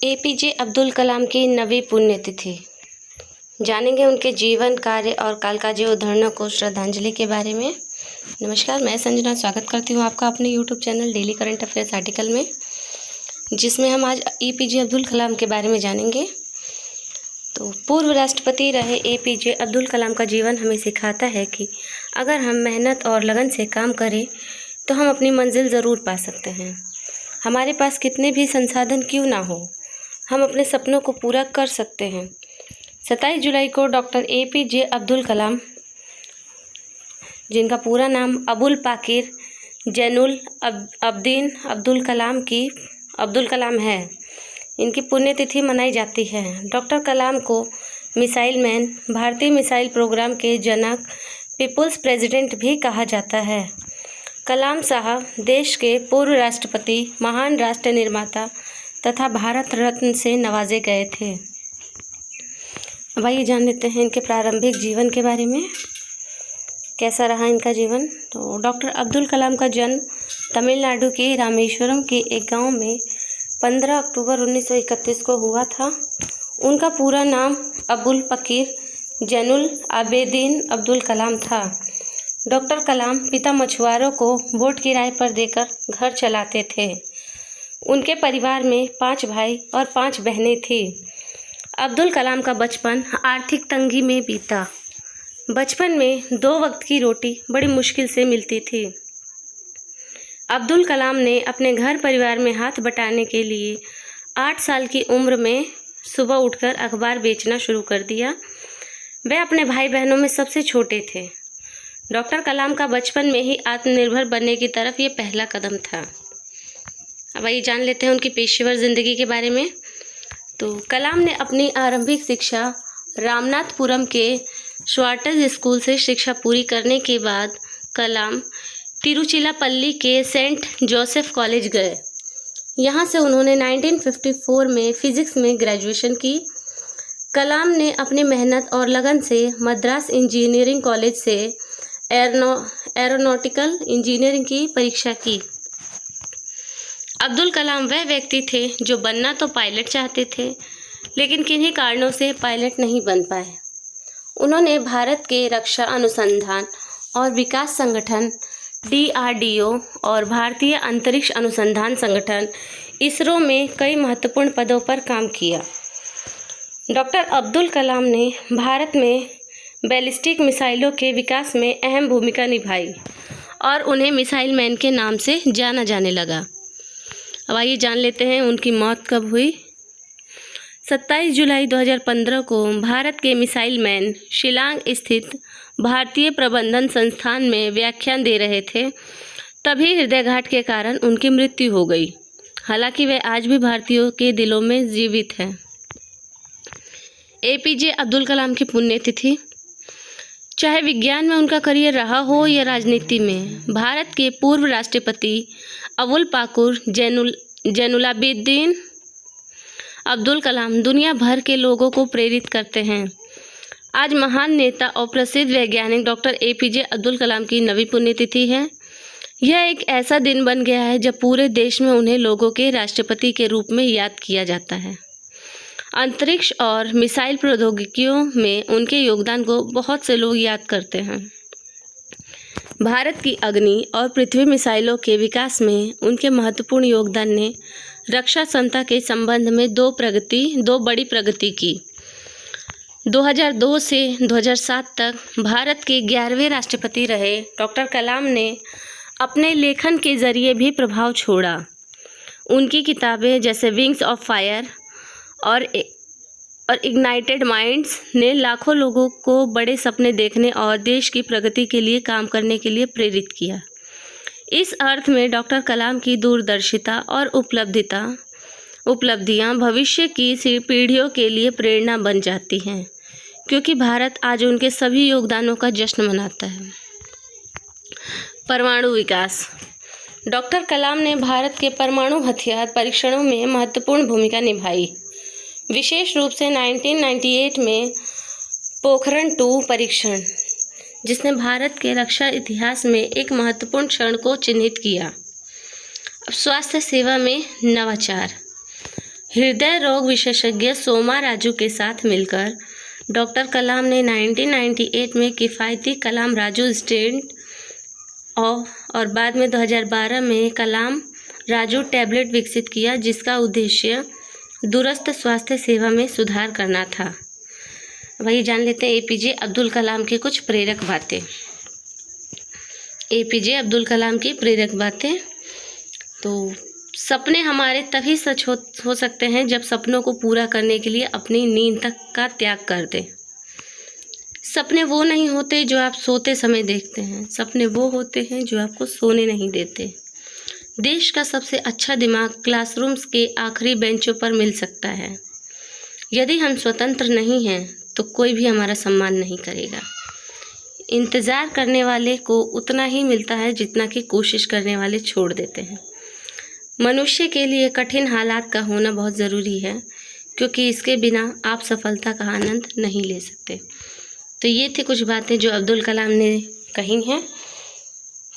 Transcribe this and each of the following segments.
APJ Abdul Kalam की 9वीं पुण्यतिथि। जानेंगे उनके जीवन, कार्य और कालकाजी उदाहरणों को श्रद्धांजलि के बारे में। नमस्कार, मैं संजना स्वागत करती हूँ आपका अपने YouTube channel daily current affairs article में, जिसमें हम आज एपीजे अब्दुल कलाम के बारे में जानेंगे। तो पूर्व राष्ट्रपति रहे एपीजे अब्दुल कलाम का जीवन हमें सिखाता है कि अगर हम मेहनत और लगन से काम करें तो हम अपनी मंजिल ज़रूर पा सकते हैं। हमारे पास कितने भी संसाधन क्यों ना हो, हम अपने सपनों को पूरा कर सकते हैं। 27 जुलाई को डॉक्टर एपीजे अब्दुल कलाम, जिनका पूरा नाम अबुल पाकिर जैनुल अब्दीन अब्दुल कलाम है, इनकी पुण्यतिथि मनाई जाती है। डॉक्टर कलाम को मिसाइल मैन, भारतीय मिसाइल प्रोग्राम के जनक, पीपुल्स प्रेसिडेंट भी कहा जाता है। कलाम साहब देश के पूर्व राष्ट्रपति, महान राष्ट्र निर्माता तथा भारत रत्न से नवाजे गए थे। अब आइए जान लेते हैं इनके प्रारंभिक जीवन के बारे में, कैसा रहा इनका जीवन। तो डॉक्टर अब्दुल कलाम का जन्म तमिलनाडु के रामेश्वरम के एक गांव में 15 अक्टूबर 1931 को हुआ था। उनका पूरा नाम अबुल पकीर जैनुल आबेदीन अब्दुल कलाम था। डॉक्टर कलाम पिता मछुआरों को बोट किराए पर देकर घर चलाते थे। उनके परिवार में 5 भाई और 5 बहनें थीं। अब्दुल कलाम का बचपन आर्थिक तंगी में बीता। बचपन में 2 वक्त की रोटी बड़ी मुश्किल से मिलती थी। अब्दुल कलाम ने अपने घर परिवार में हाथ बटाने के लिए 8 साल की उम्र में सुबह उठकर अखबार बेचना शुरू कर दिया। वे अपने भाई बहनों में सबसे छोटे थे। डॉक्टर कलाम का बचपन में ही आत्मनिर्भर बनने की तरफ ये पहला कदम था। अब आइए जान लेते हैं उनकी पेशेवर ज़िंदगी के बारे में। तो कलाम ने अपनी आरंभिक शिक्षा रामनाथपुरम के श्वार्टज स्कूल से शिक्षा पूरी करने के बाद कलाम तिरुचिरापल्ली के सेंट जोसेफ कॉलेज गए। यहाँ से उन्होंने 1954 में फिजिक्स में ग्रेजुएशन की। कलाम ने अपनी मेहनत और लगन से मद्रास इंजीनियरिंग कॉलेज से एरोनॉटिकल इंजीनियरिंग की परीक्षा की। अब्दुल कलाम वह व्यक्ति थे जो बनना तो पायलट चाहते थे, लेकिन किन्हीं कारणों से पायलट नहीं बन पाए। उन्होंने भारत के रक्षा अनुसंधान और विकास संगठन DRDO और भारतीय अंतरिक्ष अनुसंधान संगठन इसरो में कई महत्वपूर्ण पदों पर काम किया। डॉक्टर अब्दुल कलाम ने भारत में बैलिस्टिक मिसाइलों के विकास में अहम भूमिका निभाई और उन्हें मिसाइल मैन के नाम से जाना जाने लगा। अब आइए जान लेते हैं उनकी मौत कब हुई। 27 जुलाई 2015 को भारत के मिसाइल मैन शिलांग स्थित भारतीय प्रबंधन संस्थान में व्याख्यान दे रहे थे, तभी हृदयघात के कारण उनकी मृत्यु हो गई। हालांकि वे आज भी भारतीयों के दिलों में जीवित हैं। एपीजे अब्दुल कलाम की पुण्यतिथि। चाहे विज्ञान में उनका करियर रहा हो या राजनीति में, भारत के पूर्व राष्ट्रपति अबुल पाकिर जैनुलाब्दीन अब्दुल कलाम दुनिया भर के लोगों को प्रेरित करते हैं। आज महान नेता और प्रसिद्ध वैज्ञानिक डॉक्टर एपीजे अब्दुल कलाम की 9वीं पुण्यतिथि है। यह एक ऐसा दिन बन गया है जब पूरे देश में उन्हें लोगों के राष्ट्रपति के रूप में याद किया जाता है। अंतरिक्ष और मिसाइल प्रौद्योगिकियों में उनके योगदान को बहुत से लोग याद करते हैं। भारत की अग्नि और पृथ्वी मिसाइलों के विकास में उनके महत्वपूर्ण योगदान ने रक्षा क्षमता के संबंध में दो बड़ी प्रगति की। 2002 से 2007 तक भारत के 11वें राष्ट्रपति रहे डॉक्टर कलाम ने अपने लेखन के जरिए भी प्रभाव छोड़ा। उनकी किताबें जैसे विंग्स ऑफ फायर और इग्नाइटेड माइंड्स ने लाखों लोगों को बड़े सपने देखने और देश की प्रगति के लिए काम करने के लिए प्रेरित किया। इस अर्थ में डॉक्टर कलाम की दूरदर्शिता और उपलब्धियां भविष्य की पीढ़ियों के लिए प्रेरणा बन जाती हैं, क्योंकि भारत आज उनके सभी योगदानों का जश्न मनाता है। परमाणु विकास। डॉक्टर कलाम ने भारत के परमाणु हथियार परीक्षणों में महत्वपूर्ण भूमिका निभाई। विशेष रूप से 1998 में पोखरण 2 परीक्षण, जिसने भारत के रक्षा इतिहास में एक महत्वपूर्ण क्षण को चिन्हित किया। अब स्वास्थ्य सेवा में नवाचार। हृदय रोग विशेषज्ञ सोमा राजू के साथ मिलकर डॉक्टर कलाम ने 1998 में किफ़ायती कलाम राजू स्टेंट और बाद में 2012 में कलाम राजू टैबलेट विकसित किया, जिसका उद्देश्य दूरस्थ स्वास्थ्य सेवा में सुधार करना था। वही जान लेते हैं एपीजे अब्दुल कलाम की कुछ प्रेरक बातें। एपीजे अब्दुल कलाम की प्रेरक बातें। तो सपने हमारे तभी सच हो सकते हैं जब सपनों को पूरा करने के लिए अपनी नींद तक का त्याग कर दें। सपने वो नहीं होते जो आप सोते समय देखते हैं, सपने वो होते हैं जो आपको सोने नहीं देते। देश का सबसे अच्छा दिमाग क्लासरूम्स के आखिरी बेंचों पर मिल सकता है। यदि हम स्वतंत्र नहीं हैं तो कोई भी हमारा सम्मान नहीं करेगा। इंतज़ार करने वाले को उतना ही मिलता है जितना कि कोशिश करने वाले छोड़ देते हैं। मनुष्य के लिए कठिन हालात का होना बहुत ज़रूरी है, क्योंकि इसके बिना आप सफलता का आनंद नहीं ले सकते। तो ये थी कुछ बातें जो अब्दुल कलाम ने कही हैं।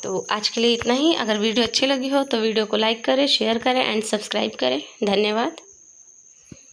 तो आज के लिए इतना ही। अगर वीडियो अच्छी लगी हो तो वीडियो को लाइक करें, शेयर करें एंड सब्सक्राइब करें। धन्यवाद।